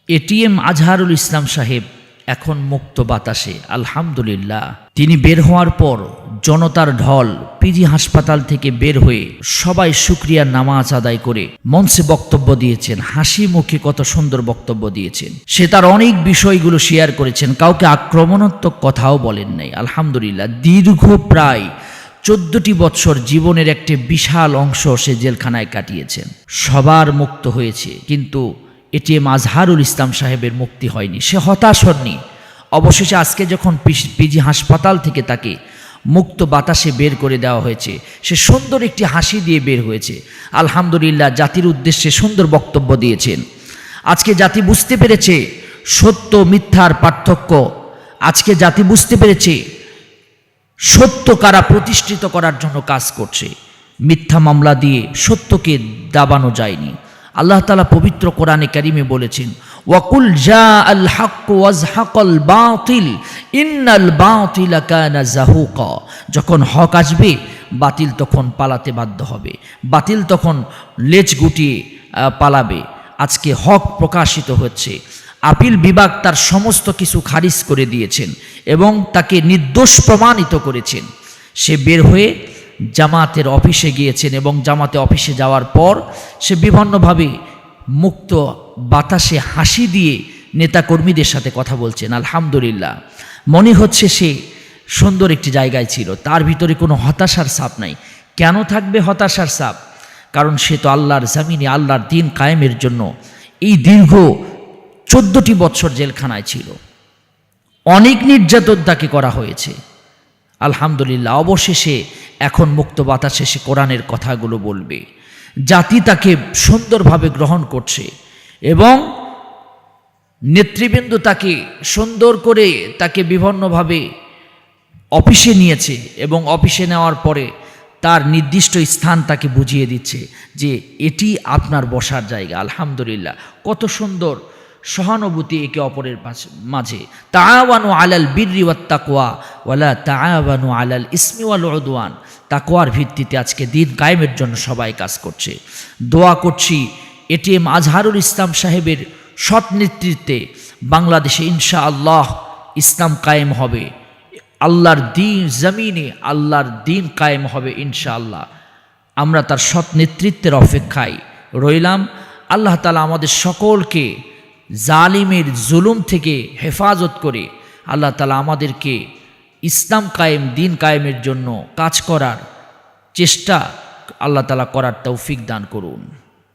ATM Azharul Islam সাহেব এখন মুক্ত বাতাসে, আলহামদুলিল্লাহ। তিনি বের হওয়ার পর জনতার ঢল পিজি হাসপাতাল থেকে বের হয়ে সবাই শুকরিয়ার নামাজ আদায় করে মঞ্চে বক্তব্য দিয়েছেন। হাসি মুখে কত সুন্দর বক্তব্য দিয়েছেন। সে তার অনেক বিষয়গুলো শেয়ার করেছেন, কাউকে আক্রমণাত্মক কথাও বলেন নাই। আলহামদুলিল্লাহ, দীর্ঘ প্রায় 14টি বছর জীবনের একটি বিশাল অংশ সে জেলখানায় কাটিয়েছেন। সবার মুক্ত হয়েছে, কিন্তু এটিএম আজহারুল ইসলাম সাহেবের মুক্তি হয়নি। সে হতাশ হননি। অবশেষে আজকে যখন পিজি হাসপাতাল থেকে তাকে মুক্ত বাতাসে বের করে দেওয়া হয়েছে, সে সুন্দর একটি হাসি দিয়ে বের হয়েছে। আলহামদুলিল্লাহ, জাতির উদ্দেশ্যে সুন্দর বক্তব্য দিয়েছেন। আজকে জাতি বুঝতে পেরেছে সত্য মিথ্যার পার্থক্য। আজকে জাতি বুঝতে পেরেছে সত্য কারা প্রতিষ্ঠিত করার জন্য কাজ করছে। মিথ্যা মামলা দিয়ে সত্যকে দাবানো যায়নি। আল্লাহ তাআলা পবিত্র কোরআনে কারিমে বলেছেন, ওয়াকুল জাআল হাক্কু ওয়াজহাকাল বাতিল ইন্নাল বাতিলা কানা যাহুকা। যখন হক আসবে, বাতিল তখন পালাতে বাধ্য হবে, বাতিল তখন লেজ গুটিয়ে পালাবে। আজকে হক প্রকাশিত হচ্ছে। আপিল বিভাগ তার সমস্ত কিছু খারিজ করে দিয়েছেন এবং তাকে নির্দোষ প্রমাণিত করেছেন। সে বের হয়ে জামাতের অফিসে গিয়েছেন এবং জামাতে অফিসে যাওয়ার পর সে বিভিন্নভাবে মুক্ত বাতাসে হাসি দিয়ে নেতাকর্মীদের সাথে কথা বলছেন। আলহামদুলিল্লাহ, মনে হচ্ছে সে সুন্দর একটি জায়গায় ছিল। তার ভিতরে কোনো হতাশার ছাপ নাই। কেন থাকবে হতাশার ছাপ? কারণ সে তো আল্লাহর জমিনে আল্লাহর দিন কায়েমের জন্য এই দীর্ঘ 14টি বছর জেলখানায় ছিল। অনেক নির্যাতন তাকে করা হয়েছে। আলহামদুলিল্লাহ, অবশেষে এখন মুক্ত বাতাসে সে কোরআনের কথাগুলো বলবে। জাতি তাকে সুন্দরভাবে গ্রহণ করছে এবং নেতৃবৃন্দ তাকে সুন্দর করে তাকে বিভিন্নভাবে অফিসে নিয়েছে এবং অফিসে নেওয়ার পরে তার নির্দিষ্ট স্থান তাকে বুঝিয়ে দিচ্ছে যে এটি আপনার বসার জায়গা। আলহামদুলিল্লাহ, কত সুন্দর সহানুভূতি একে অপরের মাঝে। তাআওয়ানু আলাল বিররি ওয়াত তাকওয়া ওয়ালা তাআওয়ানু আলাল ইসমি ওয়াল উদওয়ান। তাকওয়ার ভিত্তিতে আজকে দিন কায়েমের জন্য সবাই কাজ করছে। দোয়া করছি এটিএম আজহারুল ইসলাম সাহেবের সৎ নেতৃত্বে বাংলাদেশে ইনশাআল্লাহ ইসলাম কায়েম হবে। আল্লাহর দিন জমিনে আল্লাহর দিন কায়েম হবে ইনশাআল্লাহ। আমরা তার সৎ নেতৃত্বের অপেক্ষায় রইলাম। আল্লাহ তাআলা আমাদের সকলকে জালিমের জুলুম থেকে হেফাজত করে আল্লাহ তাআলা আমাদেরকে ইসলাম কায়েম দিন কায়েমের জন্য কাজ করার চেষ্টা আল্লাহ তাআলা করার তৌফিক দান করুন।